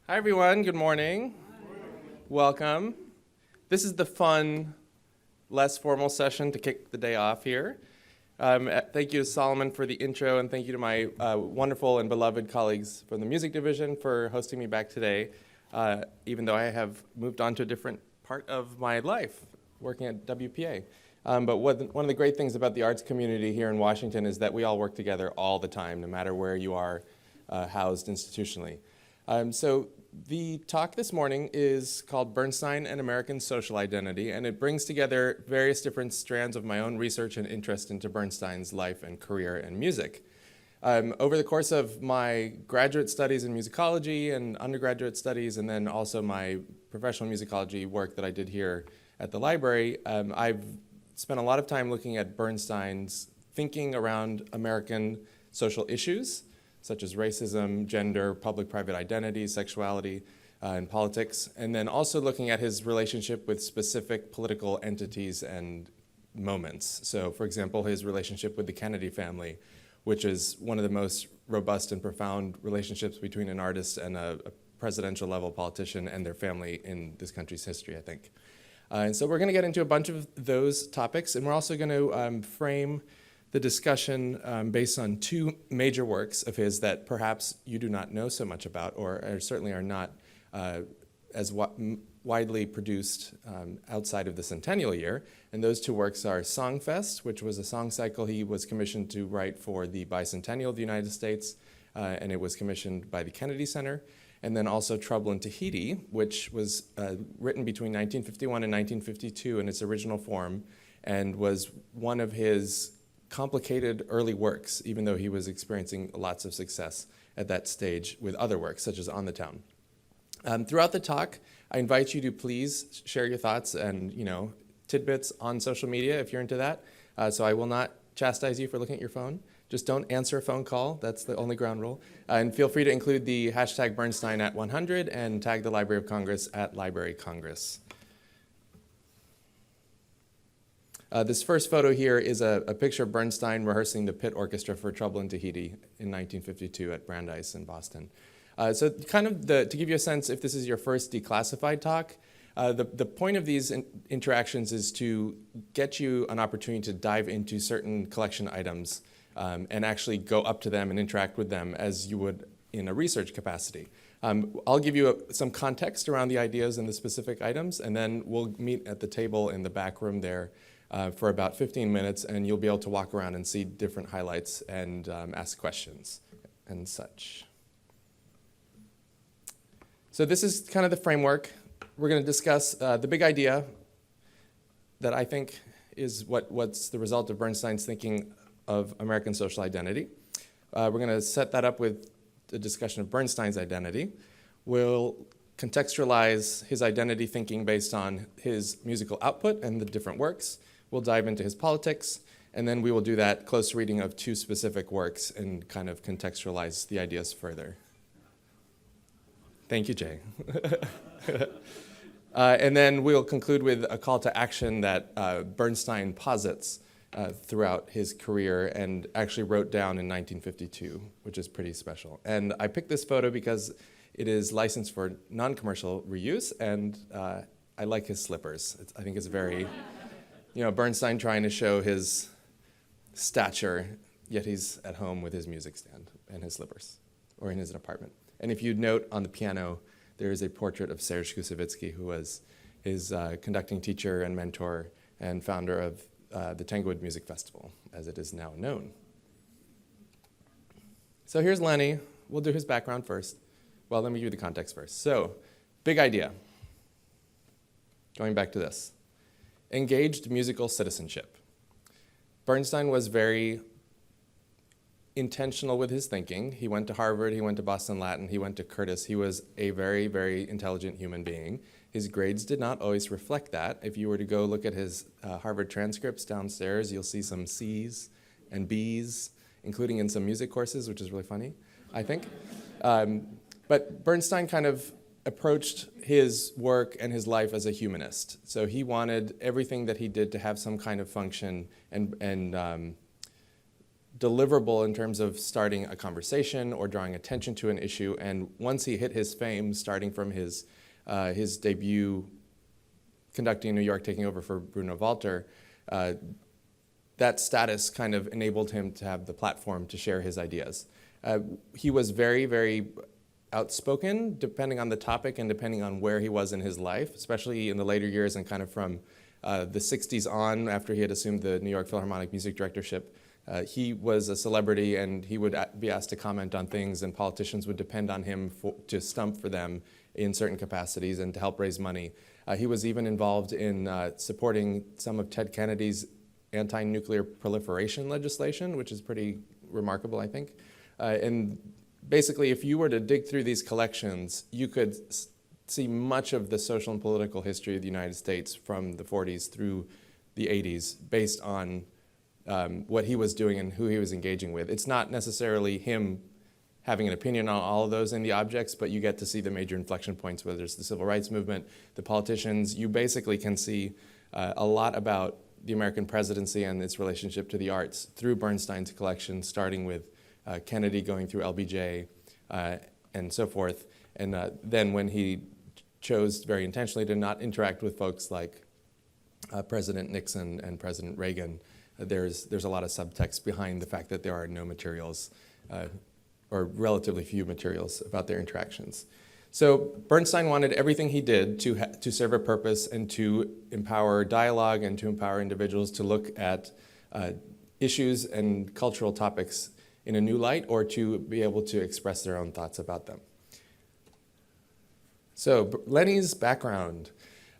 Hi, everyone. Good morning. Welcome. This is the fun, less formal session to kick the day off here. Thank you to Solomon for the intro, and thank you to my wonderful and beloved colleagues from the music division for hosting me back today, even though I have moved on to a different part of my life, working at WPA. But one of the great things about the arts community here in Washington is that we all work together all the time, no matter where you are housed institutionally. So the talk this morning is called Bernstein and American Social Identity, and it brings together various different strands of my own research and interest into Bernstein's life and career and music. Over the course of my graduate studies in musicology and undergraduate studies, and then also my professional musicology work that I did here at the library, I've spent a lot of time looking at Bernstein's thinking around American social issues, such as racism, gender, public-private identity, sexuality, and politics, and then also looking at his relationship with specific political entities and moments. So, for example, his relationship with the Kennedy family, which is one of the most robust and profound relationships between an artist and a presidential-level politician and their family in this country's history, I think. And so we're going to get into a bunch of those topics, and we're also going to frame the discussion based on two major works of his that perhaps you do not know so much about, or certainly are not as widely produced outside of the centennial year. And those two works are Songfest, which was a song cycle he was commissioned to write for the bicentennial of the United States, and it was commissioned by the Kennedy Center. And then also Trouble in Tahiti, which was written between 1951 and 1952 in its original form, and was one of his complicated early works, even though he was experiencing lots of success at that stage with other works, such as On the Town. Throughout the talk, I invite you to please share your thoughts and tidbits on social media if you're into that. So I will not chastise you for looking at your phone. Just don't answer a phone call. That's the only ground rule. And feel free to include the hashtag Bernstein at 100 and tag the Library of Congress at Library Congress. This first photo here is a picture of Bernstein rehearsing the pit orchestra for Trouble in Tahiti in 1952 at Brandeis in Boston. So kind of to give you a sense, if this is your first declassified talk, the point of these interactions is to get you an opportunity to dive into certain collection items and actually go up to them and interact with them as you would in a research capacity. I'll give you some context around the ideas and the specific items, and then we'll meet at the table in the back room there for about 15 minutes, and you'll be able to walk around and see different highlights and ask questions and such. So this is kind of the framework. We're going to discuss the big idea that I think is what's the result of Bernstein's thinking of American social identity. We're going to set that up with a discussion of Bernstein's identity. We'll contextualize his identity thinking based on his musical output and the different works. We'll dive into his politics, and then we will do that close reading of two specific works and kind of contextualize the ideas further. Thank you, Jay. And then we'll conclude with a call to action that Bernstein posits throughout his career and actually wrote down in 1952, which is pretty special. And I picked this photo because it is licensed for non-commercial reuse, and I like his slippers. I think it's very, Bernstein trying to show his stature, yet he's at home with his music stand and his slippers, or in his apartment. And if you note on the piano, there is a portrait of Serge Koussevitzky, who was his conducting teacher and mentor and founder of the Tanglewood Music Festival, as it is now known. So here's Lenny. We'll do his background first. Well, let me give you the context first. So, big idea. Going back to this. Engaged musical citizenship. Bernstein was very intentional with his thinking. He went to Harvard, he went to Boston Latin, he went to Curtis. He was a very, very intelligent human being. His grades did not always reflect that. If you were to go look at his Harvard transcripts downstairs, you'll see some C's and B's, including in some music courses, which is really funny, I think. But Bernstein kind of approached his work and his life as a humanist. So he wanted everything that he did to have some kind of function and deliverable in terms of starting a conversation or drawing attention to an issue. And once he hit his fame, starting from his debut conducting in New York, taking over for Bruno Walter, that status kind of enabled him to have the platform to share his ideas. He was very, very outspoken, depending on the topic and depending on where he was in his life, especially in the later years and kind of from the 60s on, after he had assumed the New York Philharmonic music directorship. He was a celebrity, and he would be asked to comment on things, and politicians would depend on him to stump for them in certain capacities and to help raise money. He was even involved in supporting some of Ted Kennedy's anti-nuclear proliferation legislation, which is pretty remarkable, I think. And basically, if you were to dig through these collections, you could see much of the social and political history of the United States from the 40s through the 80s based on what he was doing and who he was engaging with. It's not necessarily him having an opinion on all of those in the objects, but you get to see the major inflection points, whether it's the civil rights movement, the politicians. You basically can see a lot about the American presidency and its relationship to the arts through Bernstein's collection, starting with Kennedy going through LBJ and so forth. And then when he chose very intentionally to not interact with folks like President Nixon and President Reagan, there's a lot of subtext behind the fact that there are no materials or relatively few materials about their interactions. So Bernstein wanted everything he did to serve a purpose and to empower dialogue and to empower individuals to look at issues and cultural topics in a new light or to be able to express their own thoughts about them. So Lenny's background.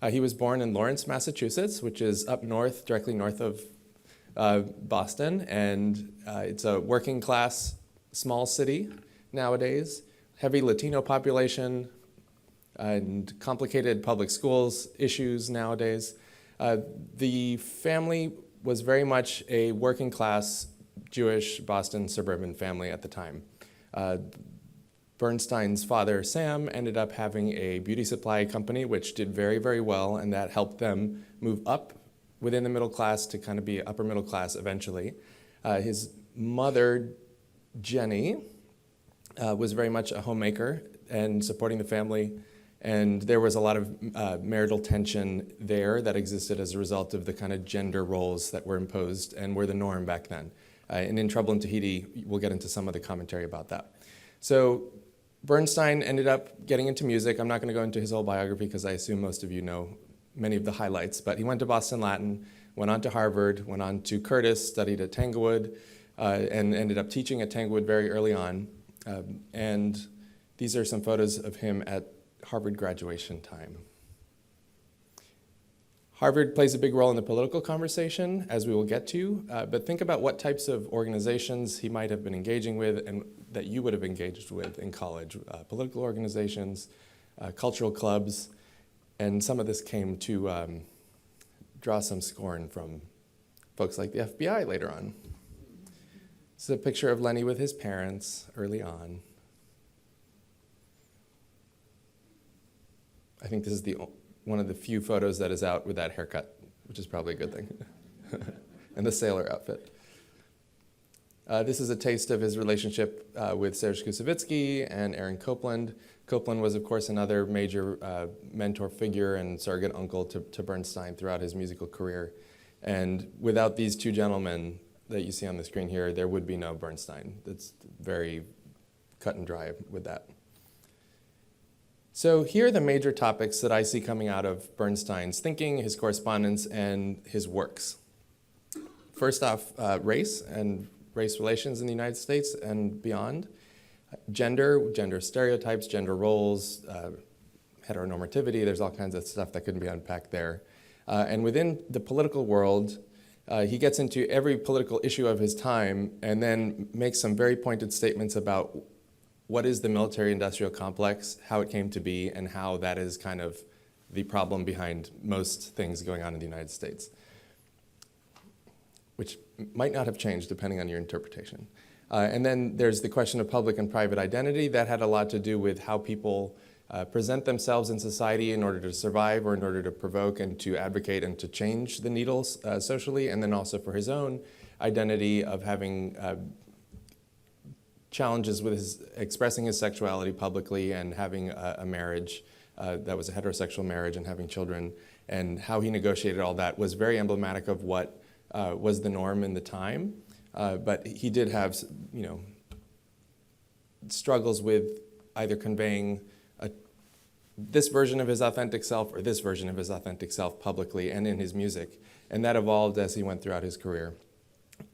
He was born in Lawrence, Massachusetts, which is up north, directly north of Boston, and it's a working class small city nowadays, heavy Latino population, and complicated public schools issues nowadays. The family was very much a working class Jewish Boston suburban family at the time. Bernstein's father, Sam, ended up having a beauty supply company, which did very, very well, and that helped them move up within the middle class to kind of be upper middle class eventually. His mother, Jenny, was very much a homemaker and supporting the family, and there was a lot of marital tension there that existed as a result of the kind of gender roles that were imposed and were the norm back then. And in Trouble in Tahiti, we'll get into some of the commentary about that. So Bernstein ended up getting into music. I'm not going to go into his whole biography because I assume most of you know many of the highlights, but he went to Boston Latin, went on to Harvard, went on to Curtis, studied at Tanglewood, and ended up teaching at Tanglewood very early on. And these are some photos of him at Harvard graduation time. Harvard plays a big role in the political conversation, as we will get to, but think about what types of organizations he might have been engaging with and that you would have engaged with in college. Political organizations, cultural clubs, and some of this came to draw some scorn from folks like the FBI later on. This is a picture of Lenny with his parents early on. I think this is one of the few photos that is out with that haircut, which is probably a good thing. And the sailor outfit. This is a taste of his relationship with Serge Koussevitzky and Aaron Copland. Copland was, of course, another major mentor figure and surrogate uncle to Bernstein throughout his musical career. And without these two gentlemen that you see on the screen here, there would be no Bernstein. It's very cut and dry with that. So here are the major topics that I see coming out of Bernstein's thinking, his correspondence, and his works. First off, race and race relations in the United States and beyond. Gender stereotypes, gender roles, heteronormativity, there's all kinds of stuff that couldn't be unpacked there. And within the political world, he gets into every political issue of his time and then makes some very pointed statements about what is the military-industrial complex, how it came to be, and how that is kind of the problem behind most things going on in the United States, which might not have changed depending on your interpretation. And then there's the question of public and private identity. That had a lot to do with how people present themselves in society in order to survive or in order to provoke and to advocate and to change the needles socially, and then also for his own identity, of having challenges with expressing his sexuality publicly and having a marriage that was a heterosexual marriage and having children, and how he negotiated all that was very emblematic of what was the norm in the time. But he did have, struggles with either conveying this version of his authentic self or this version of his authentic self publicly and in his music. And that evolved as he went throughout his career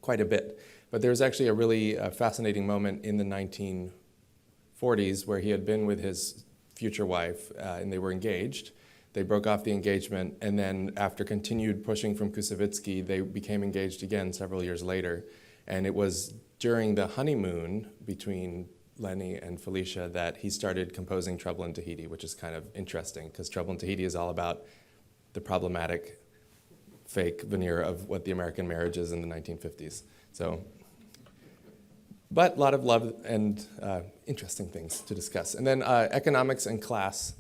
quite a bit. But there was actually a really fascinating moment in the 1940s where he had been with his future wife and they were engaged. They broke off the engagement, and then after continued pushing from Koussevitzky, they became engaged again several years later. And it was during the honeymoon between Lenny and Felicia that he started composing Trouble in Tahiti, which is kind of interesting because Trouble in Tahiti is all about the problematic fake veneer of what the American marriage is in the 1950s. But a lot of love and interesting things to discuss. And then economics and class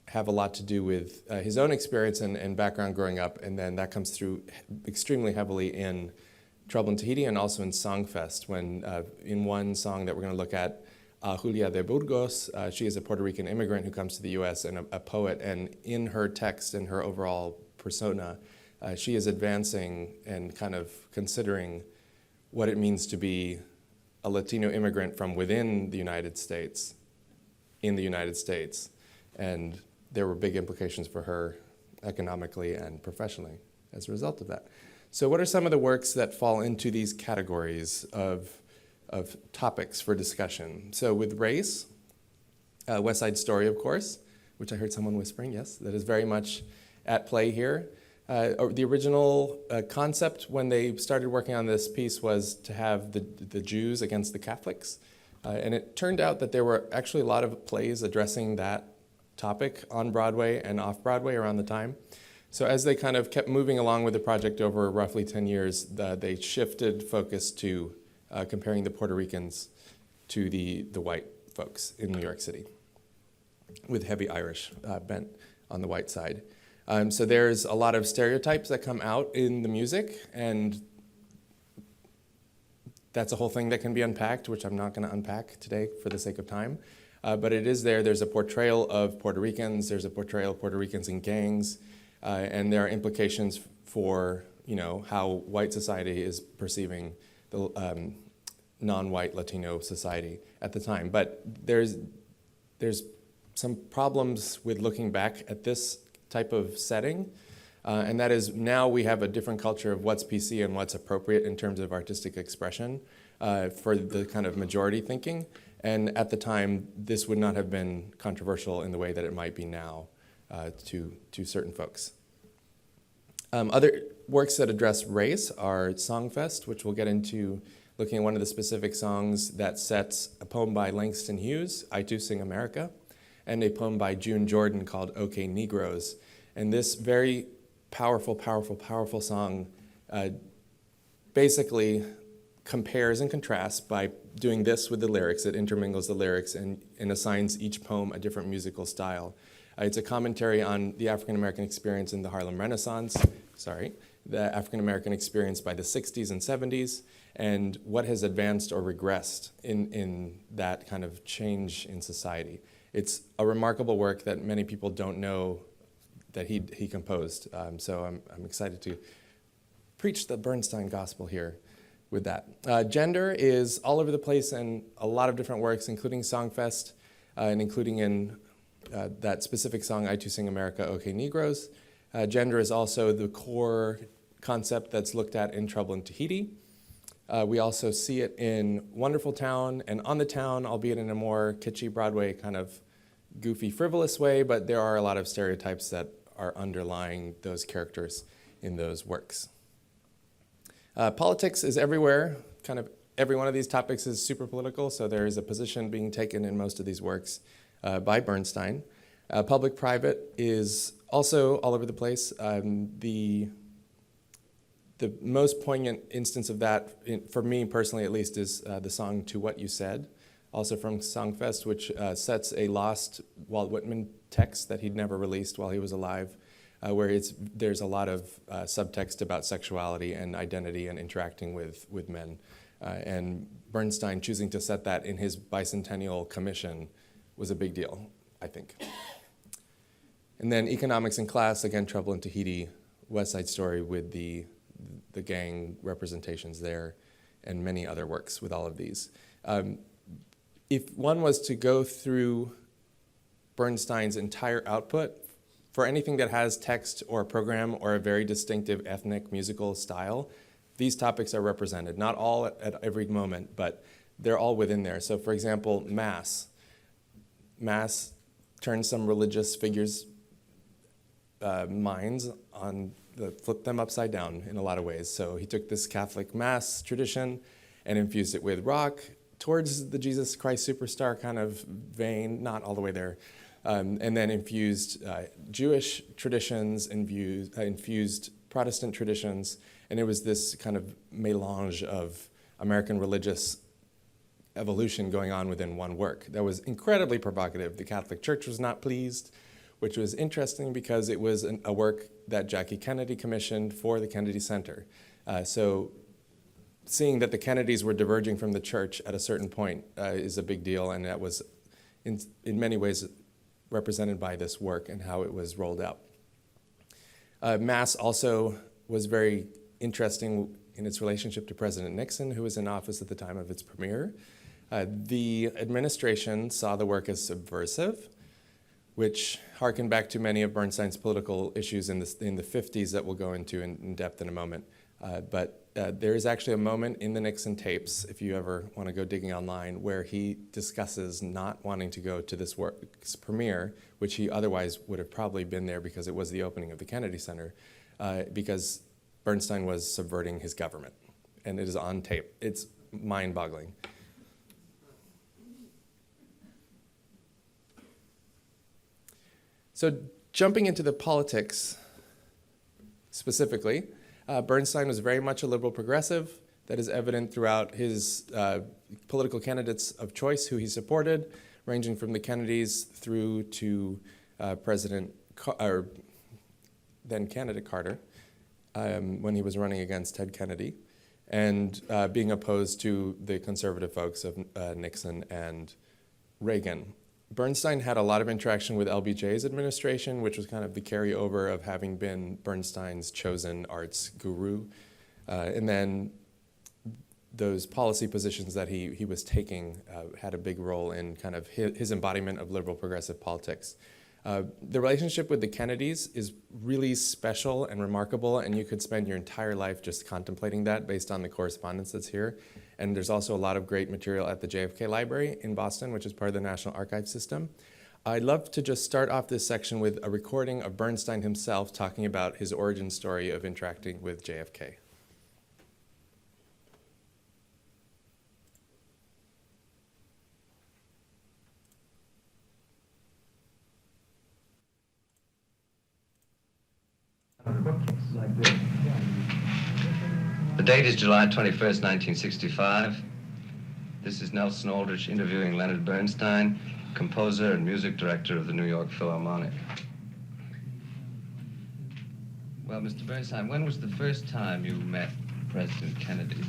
have a lot to do with his own experience and background growing up, and then that comes through extremely heavily in Trouble in Tahiti and also in Songfest, when in one song that we're going to look at, Julia de Burgos, she is a Puerto Rican immigrant who comes to the US and a poet, and in her text and her overall persona, she is advancing and kind of considering what it means to be a Latino immigrant from within the United States, in the United States. And there were big implications for her economically and professionally as a result of that. So what are some of the works that fall into these categories of topics for discussion? So with race, West Side Story, of course, which I heard someone whispering, yes, that is very much at play here. The original concept when they started working on this piece was to have the Jews against the Catholics. And it turned out that there were actually a lot of plays addressing that topic on Broadway and off Broadway around the time. So as they kind of kept moving along with the project over roughly 10 years, they shifted focus to comparing the Puerto Ricans to the white folks in New York City, with heavy Irish bent on the white side. So there's a lot of stereotypes that come out in the music, and that's a whole thing that can be unpacked, which I'm not going to unpack today for the sake of time. But it is there. There's a portrayal of Puerto Ricans. There's a portrayal of Puerto Ricans in gangs. And there are implications for how white society is perceiving the non-white Latino society at the time. But there's some problems with looking back at this type of setting, and that is now we have a different culture of what's PC and what's appropriate in terms of artistic expression for the kind of majority thinking. And at the time, this would not have been controversial in the way that it might be now. To certain folks. Other works that address race are Songfest, which we'll get into looking at one of the specific songs that sets a poem by Langston Hughes, I Too Sing America, and a poem by June Jordan called OK Negroes. And this very powerful, powerful, powerful song basically compares and contrasts by doing this with the lyrics. It intermingles the lyrics and assigns each poem a different musical style. It's a commentary on the African-American experience in the Harlem Renaissance, the African-American experience by the 60s and 70s, and what has advanced or regressed in that kind of change in society. It's a remarkable work that many people don't know that he composed. So I'm excited to preach the Bernstein gospel here with that. Gender is all over the place in a lot of different works, including Songfest, and including in that specific song, I Too Sing America, OK Negroes. Gender is also the core concept that's looked at in Trouble in Tahiti. We also see it in Wonderful Town and On the Town, albeit in a more kitschy Broadway kind of goofy, frivolous way, but there are a lot of stereotypes that are underlying those characters in those works. Politics is everywhere. Kind of every one of these topics is super political, so there is a position being taken in most of these works by Bernstein. Public-private is also all over the place. The most poignant instance of that, for me personally at least, is the song To What You Said, also from Songfest, which sets a lost Walt Whitman text that he'd never released while he was alive where there's a lot of subtext about sexuality and identity and interacting with men. And Bernstein choosing to set that in his bicentennial commission was a big deal, I think. And then Economics and Class, again, Trouble in Tahiti, West Side Story with the gang representations there, and many other works with all of these. If one was to go through Bernstein's entire output, for anything that has text or a program or a very distinctive ethnic musical style, these topics are represented. Not all at every moment, but they're all within there. So for example, Mass. Mass turns some religious figures' minds on, flipped them upside down in a lot of ways. So he took this Catholic Mass tradition and infused it with rock towards the Jesus Christ Superstar kind of vein, not all the way there. And then infused Jewish traditions, infused Protestant traditions, and it was this kind of melange of American religious evolution going on within one work. That was incredibly provocative. The Catholic Church was not pleased, which was interesting because it was a work that Jackie Kennedy commissioned for the Kennedy Center. So seeing that the Kennedys were diverging from the church at a certain point is a big deal, and that was in many ways represented by this work and how it was rolled out. Mass also was very interesting in its relationship to President Nixon, who was in office at the time of its premiere. The administration saw the work as subversive, which harkened back to many of Bernstein's political issues in the 50s that we'll go into in depth in a moment. But there is actually a moment in the Nixon tapes, if you ever want to go digging online, where he discusses not wanting to go to this work's premiere, which he otherwise would have probably been there because it was the opening of the Kennedy Center, because Bernstein was subverting his government. And it is on tape. It's mind-boggling. So jumping into the politics specifically, Bernstein was very much a liberal progressive. That is evident throughout his political candidates of choice who he supported, ranging from the Kennedys through to then candidate Carter, when he was running against Ted Kennedy, and being opposed to the conservative folks of Nixon and Reagan. Bernstein had a lot of interaction with LBJ's administration, which was kind of the carryover of having been Bernstein's chosen arts guru. And then those policy positions that he was taking had a big role in kind of his embodiment of liberal progressive politics. The relationship with the Kennedys is really special and remarkable, and you could spend your entire life just contemplating that based on the correspondence that's here. And there's also a lot of great material at the JFK Library in Boston, which is part of the National Archives system. I'd love to just start off this section with a recording of Bernstein himself talking about his origin story of interacting with JFK. The date is July 21st, 1965. This is Nelson Aldrich interviewing Leonard Bernstein, composer and music director of the New York Philharmonic. Well, Mr. Bernstein, when was the first time you met President Kennedy?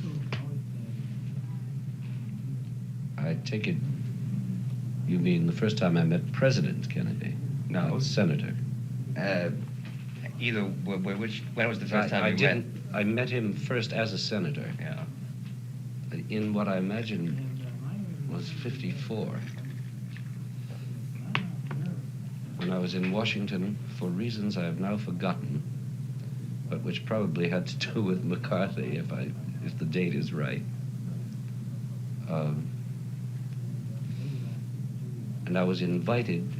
I take it you mean the first time I met President Kennedy? No. Senator. Either, when was the first time you met? I met him first as a senator. Yeah. In what I imagine was 54. When I was in Washington for reasons I have now forgotten, but which probably had to do with McCarthy, if the date is right. And I was invited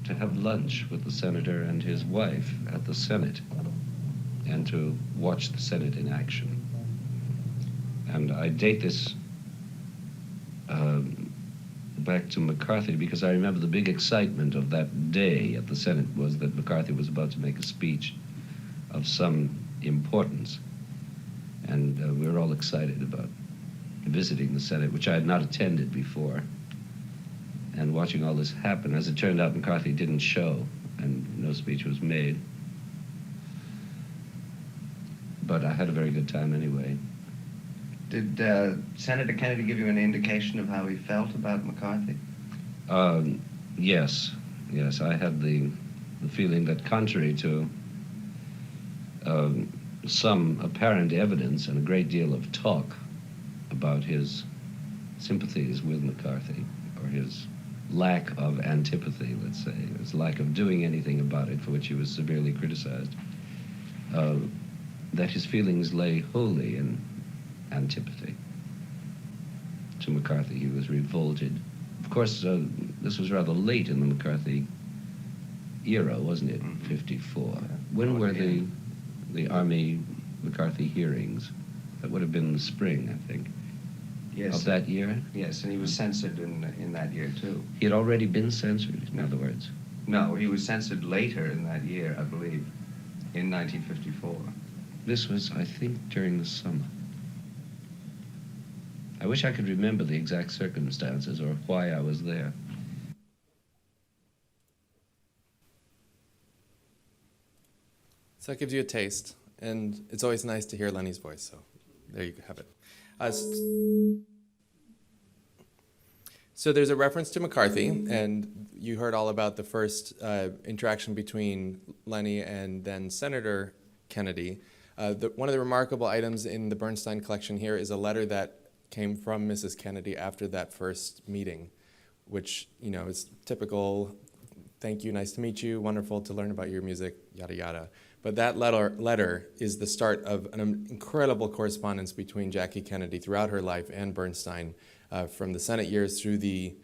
to have lunch with the senator and his wife at the Senate and to watch the Senate in action. And I date this back to McCarthy because I remember the big excitement of that day at the Senate was that McCarthy was about to make a speech of some importance. And we were all excited about visiting the Senate, which I had not attended before. And watching all this happen, as it turned out, McCarthy didn't show, and no speech was made. but I had a very good time anyway. Did Senator Kennedy give you an indication of how he felt about McCarthy? Yes, I had the feeling that contrary to some apparent evidence and a great deal of talk about his sympathies with McCarthy, or his lack of antipathy, let's say, his lack of doing anything about it, for which he was severely criticized, that his feelings lay wholly in antipathy to McCarthy. He was revolted. Of course, this was rather late in the McCarthy era, wasn't it? 54. When were the Army McCarthy hearings? That would have been the spring, I think. Yes. Of that year? Yes, and he was censored in that year, too. He had already been censored, in other words. No, he was censored later in that year, I believe, in 1954. This was, I think, during the summer. I wish I could remember the exact circumstances or why I was there. So that gives you a taste, and it's always nice to hear Lenny's voice, so there you have it. So there's a reference to McCarthy, and you heard all about the first interaction between Lenny and then Senator Kennedy. One of the remarkable items in the Bernstein collection here is a letter that came from Mrs. Kennedy after that first meeting, which, you know, is typical, thank you, nice to meet you, wonderful to learn about your music, yada, yada. But that letter is the start of an incredible correspondence between Jackie Kennedy throughout her life and Bernstein, from the Senate years through the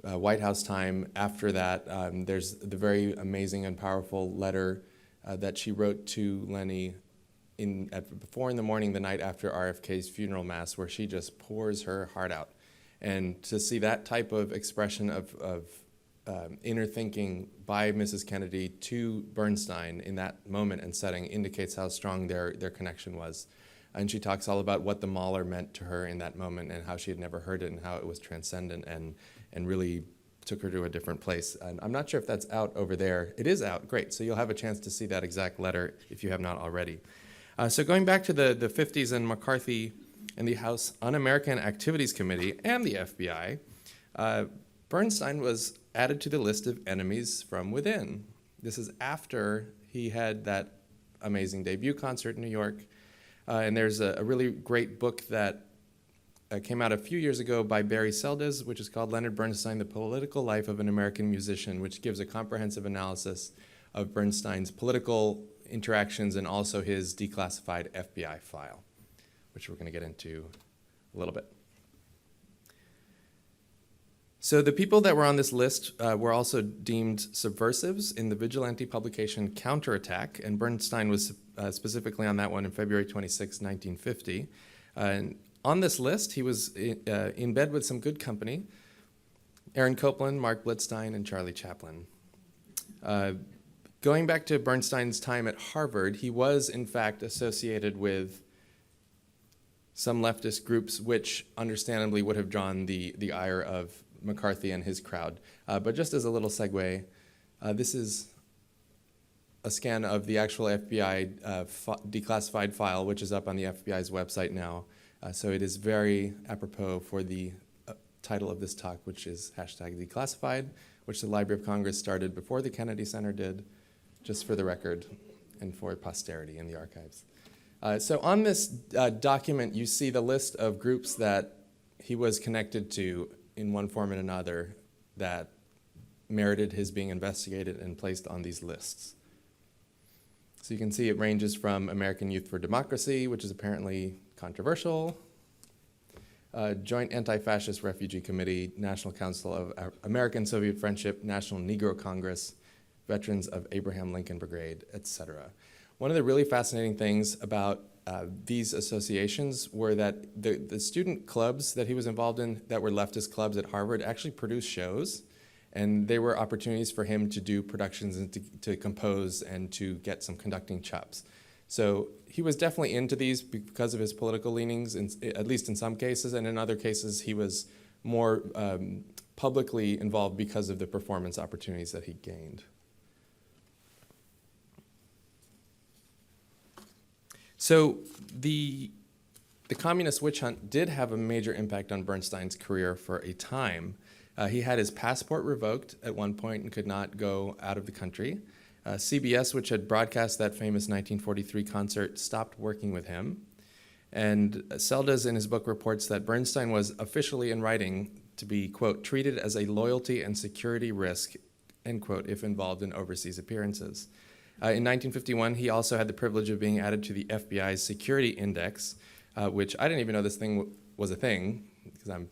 White House time. After that, there's the very amazing and powerful letter that she wrote to Lenny at 4 in the morning, the night after RFK's funeral mass, where she just pours her heart out. And to see that type of expression of inner thinking by Mrs. Kennedy to Bernstein in that moment and setting indicates how strong their connection was. And she talks all about what the Mahler meant to her in that moment and how she had never heard it and how it was transcendent and really took her to a different place. And I'm not sure if that's out over there. It is out, great. So you'll have a chance to see that exact letter if you have not already. So going back to the 50s and McCarthy and the House Un-American Activities Committee and the FBI, Bernstein was added to the list of enemies from within. This is after he had that amazing debut concert in New York. And there's a really great book that came out a few years ago by Barry Seldes, which is called Leonard Bernstein, The Political Life of an American Musician, which gives a comprehensive analysis of Bernstein's political interactions and also his declassified FBI file, which we're going to get into a little bit. So the people that were on this list were also deemed subversives in the vigilante publication Counterattack, and Bernstein was specifically on that one in February 26, 1950. And on this list, he was in bed with some good company: Aaron Copland, Mark Blitzstein, and Charlie Chaplin. Going back to Bernstein's time at Harvard, he was in fact associated with some leftist groups which understandably would have drawn the ire of McCarthy and his crowd. But just as a little segue, this is a scan of the actual FBI declassified file, which is up on the FBI's website now. So it is very apropos for the title of this talk, which is #declassified, which the Library of Congress started before the Kennedy Center did, just for the record and for posterity in the archives. So on this document, you see the list of groups that he was connected to in one form and another that merited his being investigated and placed on these lists. So you can see it ranges from American Youth for Democracy, which is apparently controversial, Joint Anti-Fascist Refugee Committee, National Council of American-Soviet Friendship, National Negro Congress, Veterans of Abraham Lincoln Brigade, etc. One of the really fascinating things about these associations were that the student clubs that he was involved in that were leftist clubs at Harvard actually produced shows, and they were opportunities for him to do productions and to compose and to get some conducting chops. So he was definitely into these because of his political leanings, at least in some cases, and in other cases he was more publicly involved because of the performance opportunities that he gained. So the communist witch hunt did have a major impact on Bernstein's career for a time. He had his passport revoked at one point and could not go out of the country. CBS, which had broadcast that famous 1943 concert, stopped working with him. And Seldes in his book reports that Bernstein was officially in writing to be, quote, treated as a loyalty and security risk, end quote, if involved in overseas appearances. In 1951, he also had the privilege of being added to the FBI's security index, which I didn't even know this thing was a thing, because I'm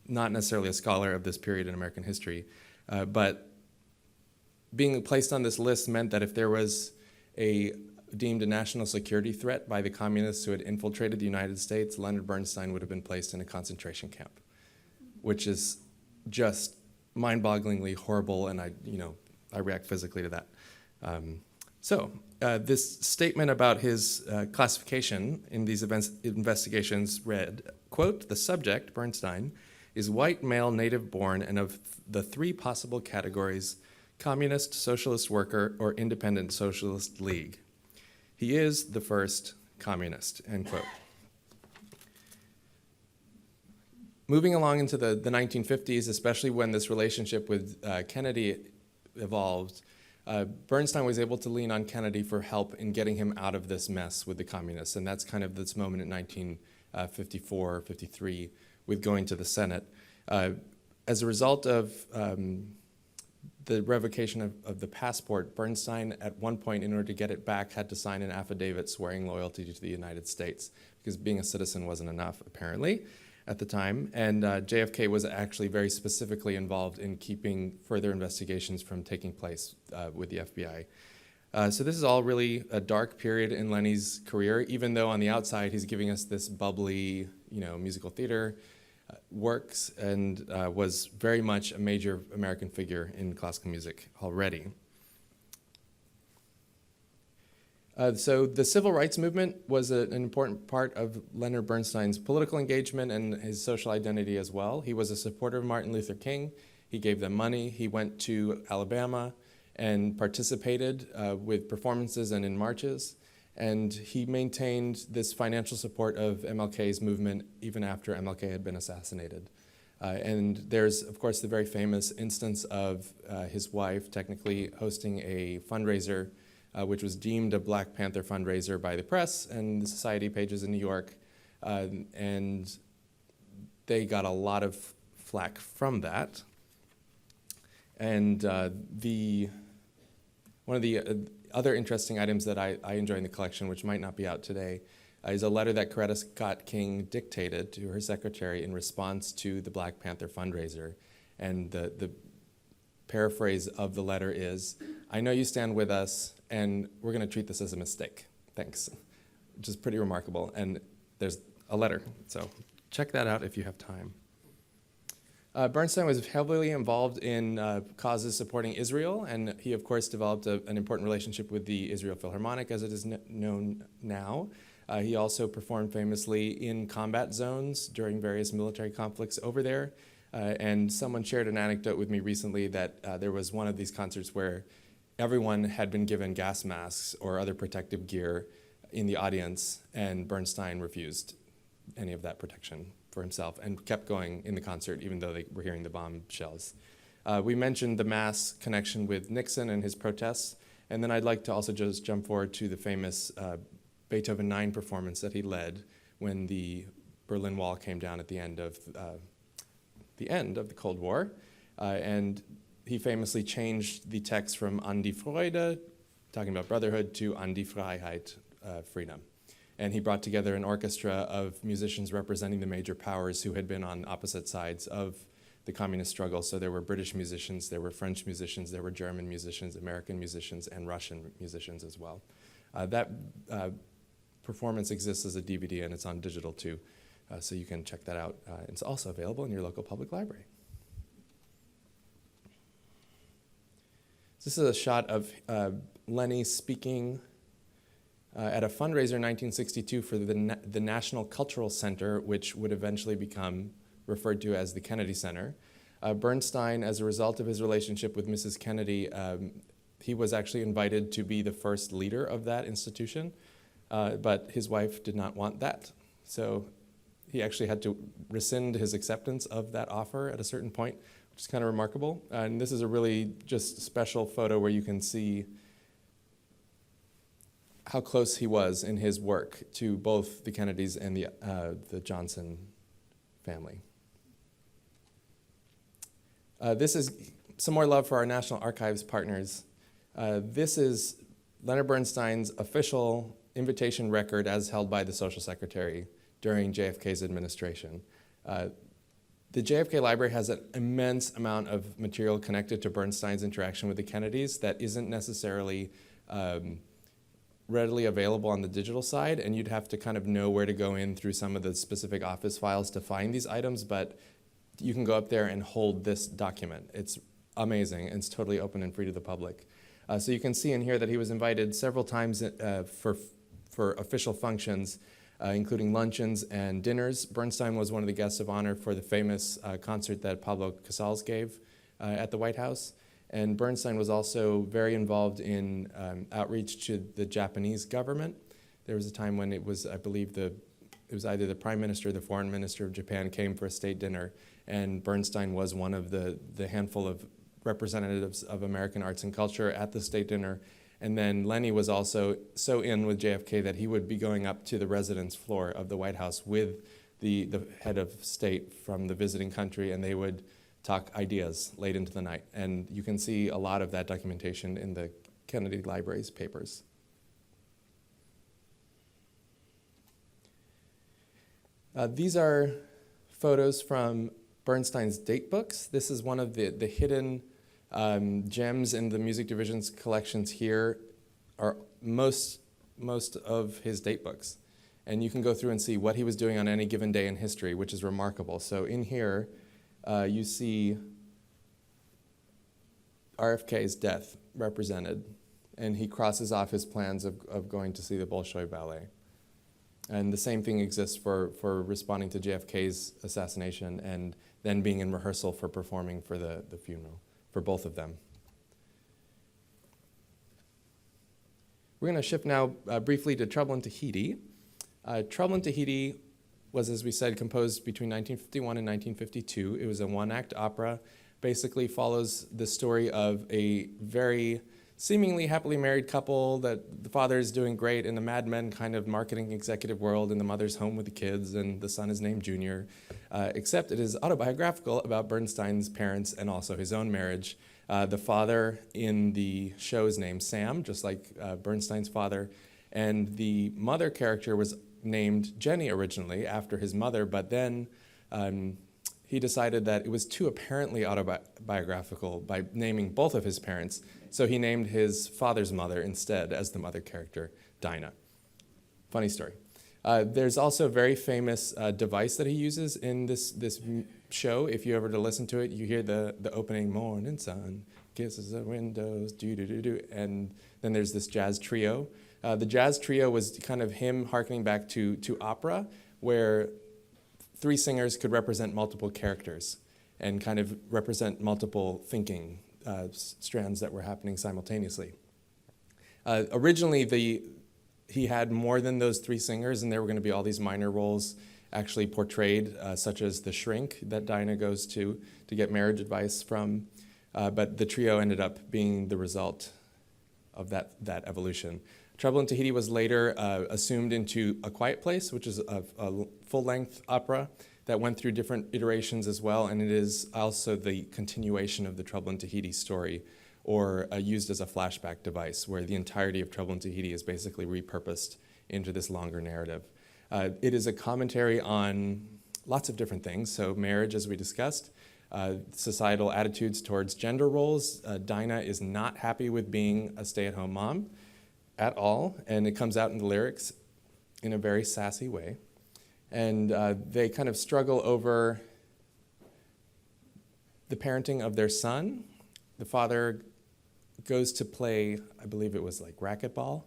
not necessarily a scholar of this period in American history. But being placed on this list meant that if there was deemed a national security threat by the communists who had infiltrated the United States, Leonard Bernstein would have been placed in a concentration camp, which is just mind-bogglingly horrible, and I react physically to that. This statement about his classification in these investigations read, quote, "The subject, Bernstein, is white male native born and of the three possible categories: communist, socialist worker, or independent socialist league. He is the first communist," end quote. Moving along into the 1950s, especially when this relationship with Kennedy evolved, Bernstein was able to lean on Kennedy for help in getting him out of this mess with the communists, and that's kind of this moment in 1954, 53, with going to the Senate. As a result of the revocation of the passport, Bernstein, at one point, in order to get it back, had to sign an affidavit swearing loyalty to the United States, because being a citizen wasn't enough, apparently, at the time. And JFK was actually very specifically involved in keeping further investigations from taking place with the FBI. So this is all really a dark period in Lenny's career, even though on the outside he's giving us this bubbly, musical theater works, and was very much a major American figure in classical music already. So the civil rights movement was an important part of Leonard Bernstein's political engagement and his social identity as well. He was a supporter of Martin Luther King. He gave them money. He went to Alabama and participated with performances and in marches. And he maintained this financial support of MLK's movement even after MLK had been assassinated. And there's, of course, the very famous instance of his wife technically hosting a fundraiser which was deemed a Black Panther fundraiser by the press and the society pages in New York. And they got a lot of flack from that. And one of the other interesting items that I enjoy in the collection, which might not be out today, is a letter that Coretta Scott King dictated to her secretary in response to the Black Panther fundraiser. And the paraphrase of the letter is, "I know you stand with us, and we're going to treat this as a mistake. Thanks," which is pretty remarkable. And there's a letter, so check that out if you have time. Bernstein was heavily involved in causes supporting Israel, and he, of course, developed an important relationship with the Israel Philharmonic, as it is known now. He also performed famously in combat zones during various military conflicts over there. And someone shared an anecdote with me recently that there was one of these concerts where everyone had been given gas masks or other protective gear in the audience, and Bernstein refused any of that protection for himself and kept going in the concert even though they were hearing the bomb shells. We mentioned the mass connection with Nixon and his protests, and then I'd like to also just jump forward to the famous Beethoven 9 performance that he led when the Berlin Wall came down at the end of the Cold War. And he famously changed the text from An die Freude, talking about brotherhood, to An die Freiheit, freedom. And he brought together an orchestra of musicians representing the major powers who had been on opposite sides of the communist struggle. So there were British musicians, there were French musicians, there were German musicians, American musicians, and Russian musicians as well. That performance exists as a DVD, and it's on digital too, so you can check that out. It's also available in your local public library. This is a shot of Lenny speaking at a fundraiser in 1962 for the National Cultural Center, which would eventually become referred to as the Kennedy Center. Bernstein, as a result of his relationship with Mrs. Kennedy, he was actually invited to be the first leader of that institution, but his wife did not want that. So he actually had to rescind his acceptance of that offer at a certain point, which is kind of remarkable. And this is a really just special photo where you can see how close he was in his work to both the Kennedys and the Johnson family. This is some more love for our National Archives partners. This is Leonard Bernstein's official invitation record as held by the Social Secretary during JFK's administration. The JFK Library has an immense amount of material connected to Bernstein's interaction with the Kennedys that isn't necessarily readily available on the digital side, and you'd have to kind of know where to go in through some of the specific office files to find these items, but you can go up there and hold this document. It's amazing, and it's totally open and free to the public. So you can see in here that he was invited several times for official functions, including luncheons and dinners. Bernstein was one of the guests of honor for the famous concert that Pablo Casals gave at the White House. And Bernstein was also very involved in outreach to the Japanese government. There was a time when it was, I believe, it was either the Prime Minister or the Foreign Minister of Japan came for a state dinner, and Bernstein was one of the handful of representatives of American arts and culture at the state dinner. And then Lenny was also so in with JFK that he would be going up to the residence floor of the White House with the head of state from the visiting country, and they would talk ideas late into the night. And you can see a lot of that documentation in the Kennedy Library's papers. These are photos from Bernstein's date books. This is one of the hidden gems in the music division's collections here are most of his date books. And you can go through and see what he was doing on any given day in history, which is remarkable. So in here, you see RFK's death represented, and he crosses off his plans of going to see the Bolshoi Ballet. And the same thing exists for responding to JFK's assassination and then being in rehearsal for performing for the funeral, for both of them. We're going to shift now briefly to Trouble in Tahiti. Trouble in Tahiti was, as we said, composed between 1951 and 1952. It was a one-act opera, basically follows the story of a very seemingly happily married couple that the father is doing great in the Mad Men kind of marketing executive world, and the mother's home with the kids, and the son is named Junior, except it is autobiographical about Bernstein's parents and also his own marriage. The father in the show is named Sam, just like Bernstein's father, and the mother character was named Jenny originally after his mother, but then he decided that it was too apparently autobiographical by naming both of his parents, so he named his father's mother instead as the mother character, Dinah. Funny story. There's also a very famous device that he uses in this show. If you ever to listen to it, you hear the opening, morning sun, kisses the windows, do-do-do-do, and then there's this jazz trio. The jazz trio was kind of him hearkening back to opera, where three singers could represent multiple characters and kind of represent multiple thinking strands that were happening simultaneously. Originally, he had more than those three singers, and there were going to be all these minor roles actually portrayed, such as the shrink that Dinah goes to get marriage advice from. But the trio ended up being the result of that evolution. Trouble in Tahiti was later assumed into A Quiet Place, which is a full-length opera that went through different iterations as well, and it is also the continuation of the Trouble in Tahiti story, or used as a flashback device, where the entirety of Trouble in Tahiti is basically repurposed into this longer narrative. It is a commentary on lots of different things, so marriage, as we discussed, societal attitudes towards gender roles. Dinah is not happy with being a stay-at-home mom at all, and it comes out in the lyrics in a very sassy way. And they kind of struggle over the parenting of their son. The father goes to play, I believe it was like racquetball,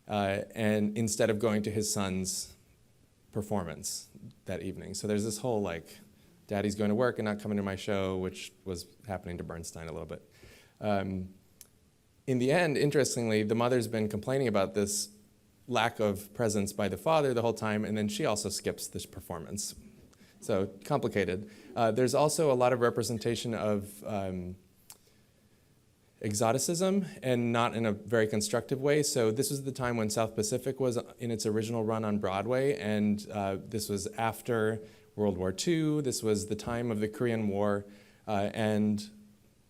and instead of going to his son's performance that evening. So there's this whole like, daddy's going to work and not coming to my show, which was happening to Bernstein a little bit. In the end, interestingly, the mother's been complaining about this lack of presence by the father the whole time, and then she also skips this performance. So complicated. There's also a lot of representation of exoticism, and not in a very constructive way. So this was the time when South Pacific was in its original run on Broadway, and this was after World War II. This was the time of the Korean War, and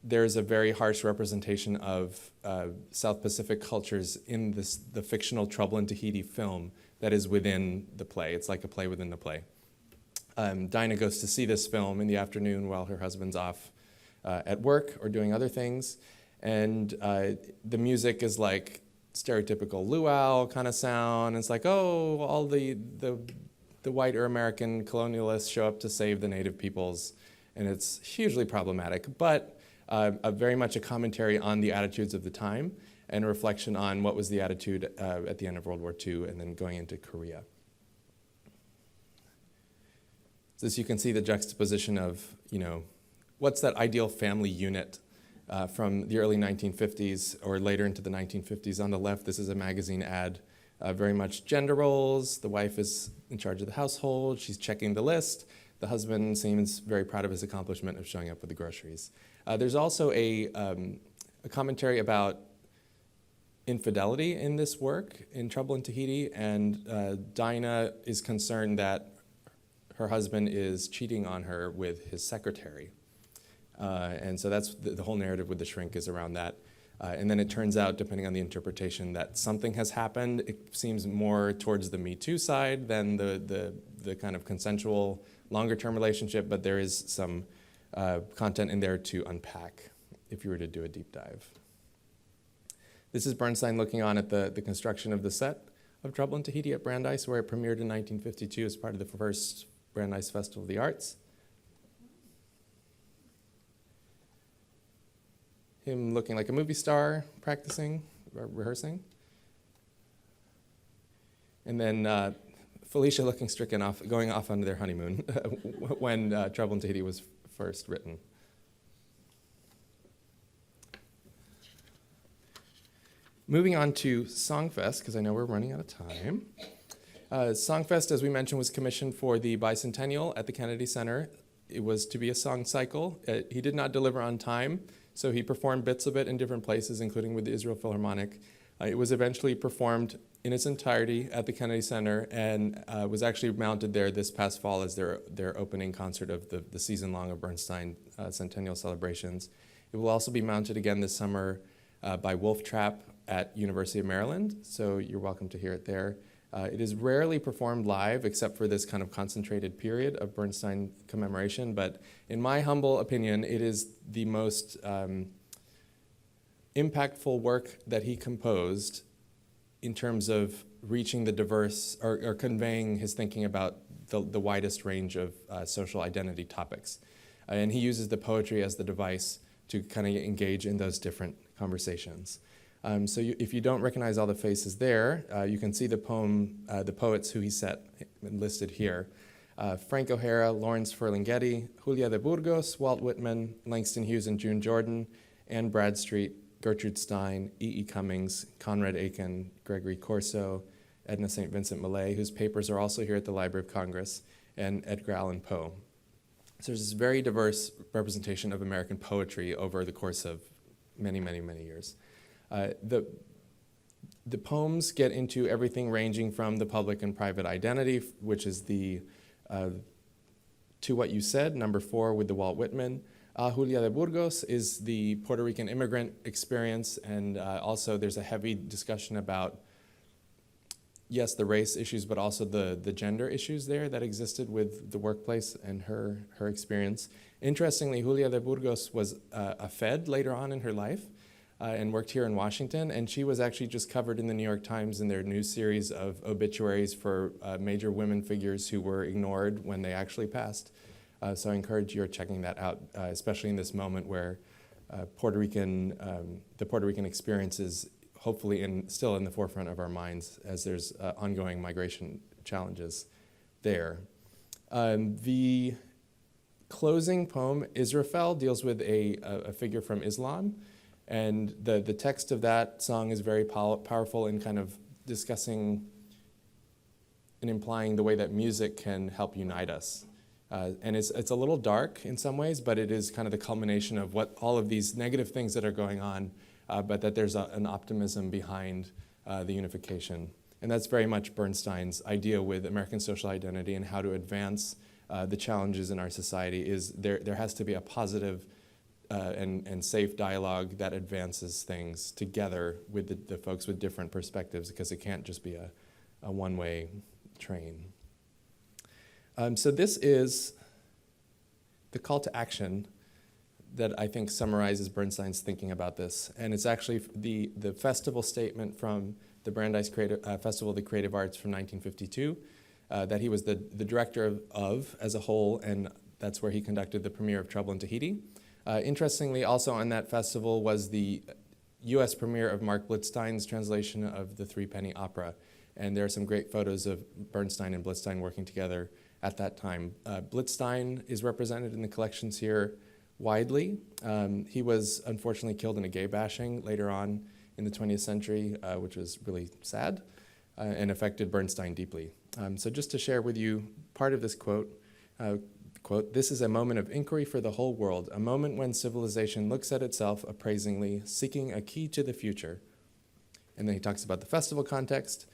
there's a very harsh representation of South Pacific cultures in the fictional Trouble in Tahiti film that is within the play. It's like a play within the play. Dinah goes to see this film in the afternoon while her husband's off at work or doing other things. And the music is like stereotypical luau kind of sound. It's like, oh, all the white or American colonialists show up to save the native peoples. And it's hugely problematic, but very much a commentary on the attitudes of the time and a reflection on what was the attitude at the end of World War II and then going into Korea. So as you can see the juxtaposition of, what's that ideal family unit from the early 1950s or later into the 1950s. On the left, this is a magazine ad, very much gender roles. The wife is in charge of the household. She's checking the list. The husband seems very proud of his accomplishment of showing up with the groceries. There's also a commentary about infidelity in this work, in Trouble in Tahiti, and Dinah is concerned that her husband is cheating on her with his secretary. And so that's the whole narrative with The Shrink is around that. And then it turns out, depending on the interpretation, that something has happened. It seems more towards the Me Too side than the kind of consensual longer-term relationship, but there is some content in there to unpack if you were to do a deep dive. This is Bernstein looking on at the construction of the set of Trouble in Tahiti at Brandeis, where it premiered in 1952 as part of the first Brandeis Festival of the Arts. Him looking like a movie star, practicing, rehearsing. And then Felicia looking stricken off, going off on their honeymoon when Trouble in Tahiti was first written. Moving on to Songfest, because I know we're running out of time. Songfest, as we mentioned, was commissioned for the bicentennial at the Kennedy Center. It was to be a song cycle. He did not deliver on time, so he performed bits of it in different places, including with the Israel Philharmonic. It was eventually performed in its entirety at the Kennedy Center and was actually mounted there this past fall as their opening concert of the season-long of Bernstein Centennial celebrations. It will also be mounted again this summer by Wolf Trap at University of Maryland, so you're welcome to hear it there. It is rarely performed live except for this kind of concentrated period of Bernstein commemoration, but in my humble opinion, it is the most impactful work that he composed in terms of reaching the diverse or conveying his thinking about the widest range of social identity topics. And he uses the poetry as the device to kind of engage in those different conversations. So if you don't recognize all the faces there, you can see the poem, the poets who he set listed here. Frank O'Hara, Lawrence Ferlinghetti, Julia de Burgos, Walt Whitman, Langston Hughes and June Jordan, Anne Bradstreet, Gertrude Stein, E.E. Cummings, Conrad Aiken, Gregory Corso, Edna St. Vincent Millay, whose papers are also here at the Library of Congress, and Edgar Allan Poe. So there's this very diverse representation of American poetry over the course of many, many, many years. The poems get into everything ranging from the public and private identity, which is the To What You Said, number 4 with the Walt Whitman. Julia de Burgos is the Puerto Rican immigrant experience, and also there's a heavy discussion about, yes, the race issues, but also the gender issues there that existed with the workplace and her experience. Interestingly, Julia de Burgos was a Fed later on in her life and worked here in Washington, and she was actually just covered in the New York Times in their news series of obituaries for major women figures who were ignored when they actually passed. So I encourage you checking that out, especially in this moment where the Puerto Rican experience is hopefully still in the forefront of our minds as there's ongoing migration challenges there. The closing poem, Israfel, deals with a figure from Islam, and the text of that song is very powerful in kind of discussing and implying the way that music can help unite us. And it's a little dark in some ways, but it is kind of the culmination of what all of these negative things that are going on, but that there's an optimism behind the unification. And that's very much Bernstein's idea with American social identity and how to advance the challenges in our society is there has to be a positive and safe dialogue that advances things together with the folks with different perspectives, because it can't just be a one-way train. So this is the call to action that I think summarizes Bernstein's thinking about this. And it's actually the festival statement from the Brandeis Festival of the Creative Arts from 1952, that he was the director of as a whole, and that's where he conducted the premiere of Trouble in Tahiti. Interestingly, also on that festival was the U.S. premiere of Mark Blitzstein's translation of the Threepenny Opera. And there are some great photos of Bernstein and Blitzstein working together at that time. Blitzstein is represented in the collections here widely. He was unfortunately killed in a gay bashing later on in the 20th century, which was really sad and affected Bernstein deeply. So just to share with you part of this quote, "This is a moment of inquiry for the whole world, a moment when civilization looks at itself appraisingly, seeking a key to the future." And then he talks about the festival context.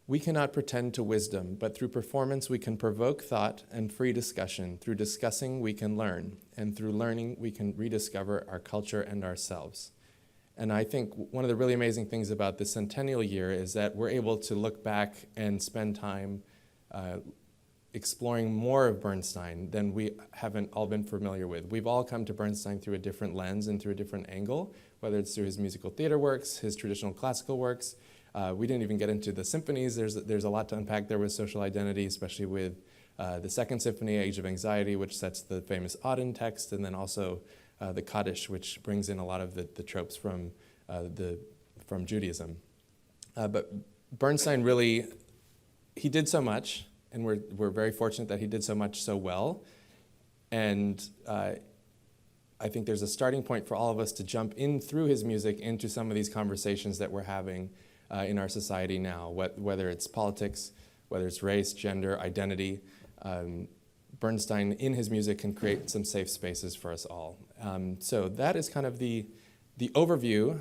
"We cannot pretend to wisdom, but through performance we can provoke thought and free discussion. Through discussing we can learn, and through learning we can rediscover our culture and ourselves." And I think one of the really amazing things about the centennial year is that we're able to look back and spend time exploring more of Bernstein than we haven't all been familiar with. We've all come to Bernstein through a different lens and through a different angle, whether it's through his musical theater works, his traditional classical works. We didn't even get into the symphonies. There's a lot to unpack there with social identity, especially with the Second Symphony, Age of Anxiety, which sets the famous Auden text, and then also the Kaddish, which brings in a lot of the tropes from Judaism. But Bernstein really, he did so much, and we're very fortunate that he did so much so well. And I think there's a starting point for all of us to jump in through his music into some of these conversations that we're having in our society now, whether it's politics, whether it's race, gender, identity. Bernstein, in his music, can create some safe spaces for us all. So that is kind of the overview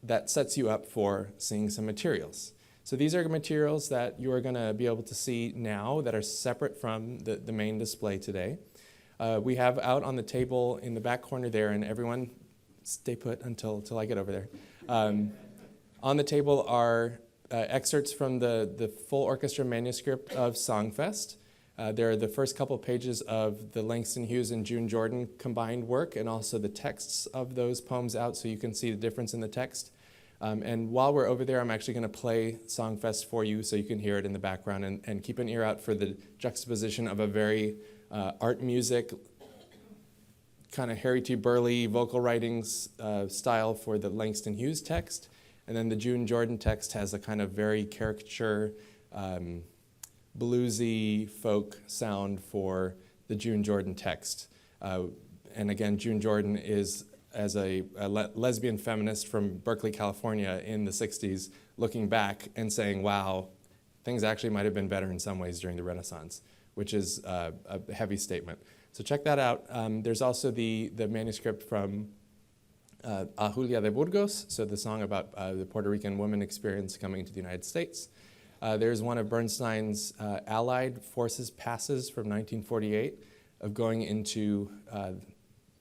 that sets you up for seeing some materials. So these are materials that you are going to be able to see now that are separate from the main display today. We have out on the table in the back corner there, and everyone stay put until I get over there. On the table are excerpts from the full orchestra manuscript of Songfest. There are the first couple pages of the Langston Hughes and June Jordan combined work, and also the texts of those poems out, so you can see the difference in the text. And while we're over there, I'm actually going to play Songfest for you so you can hear it in the background, and keep an ear out for the juxtaposition of a very art music, kind of Harry T. Burleigh vocal writings style for the Langston Hughes text. And then the June Jordan text has a kind of very caricature, bluesy folk sound for the June Jordan text. And again, June Jordan is, as a lesbian feminist from Berkeley, California in the 60s, looking back and saying, wow, things actually might have been better in some ways during the Renaissance, which is a heavy statement. So check that out. There's also the manuscript from A Julia de Burgos, so the song about the Puerto Rican woman experience coming to the United States. There's one of Bernstein's Allied Forces passes from 1948 of going into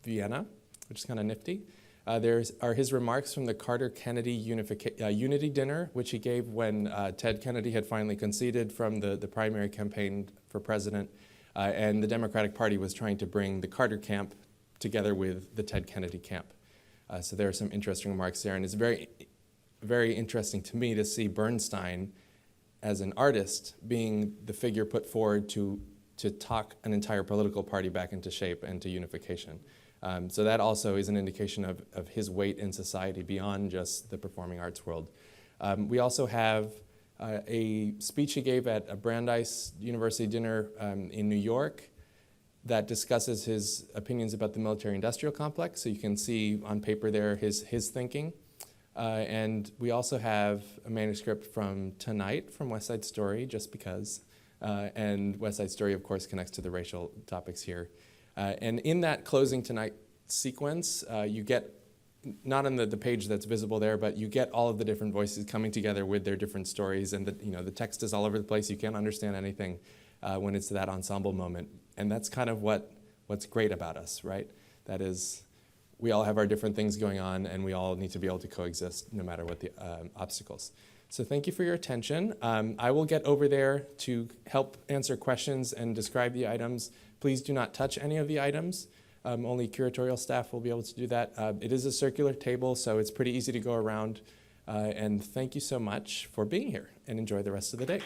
Vienna, which is kind of nifty. There are his remarks from the Carter-Kennedy Unity Dinner, which he gave when Ted Kennedy had finally conceded from the primary campaign for president, and the Democratic Party was trying to bring the Carter camp together with the Ted Kennedy camp. So there are some interesting remarks there, and it's very, very interesting to me to see Bernstein as an artist being the figure put forward to talk an entire political party back into shape and to unification. So that also is an indication of his weight in society beyond just the performing arts world. We also have a speech he gave at a Brandeis University dinner in New York that discusses his opinions about the military-industrial complex. So you can see on paper there his thinking. And we also have a manuscript from tonight from West Side Story, just because. And West Side Story, of course, connects to the racial topics here. And in that closing tonight sequence, you get, not on the page that's visible there, but you get all of the different voices coming together with their different stories, and the text is all over the place. You can't understand anything when it's that ensemble moment. And that's kind of what's great about us, right? That is, we all have our different things going on, and we all need to be able to coexist no matter what the obstacles. So thank you for your attention. I will get over there to help answer questions and describe the items. Please do not touch any of the items. Only curatorial staff will be able to do that. It is a circular table, so it's pretty easy to go around. And thank you so much for being here, and enjoy the rest of the day.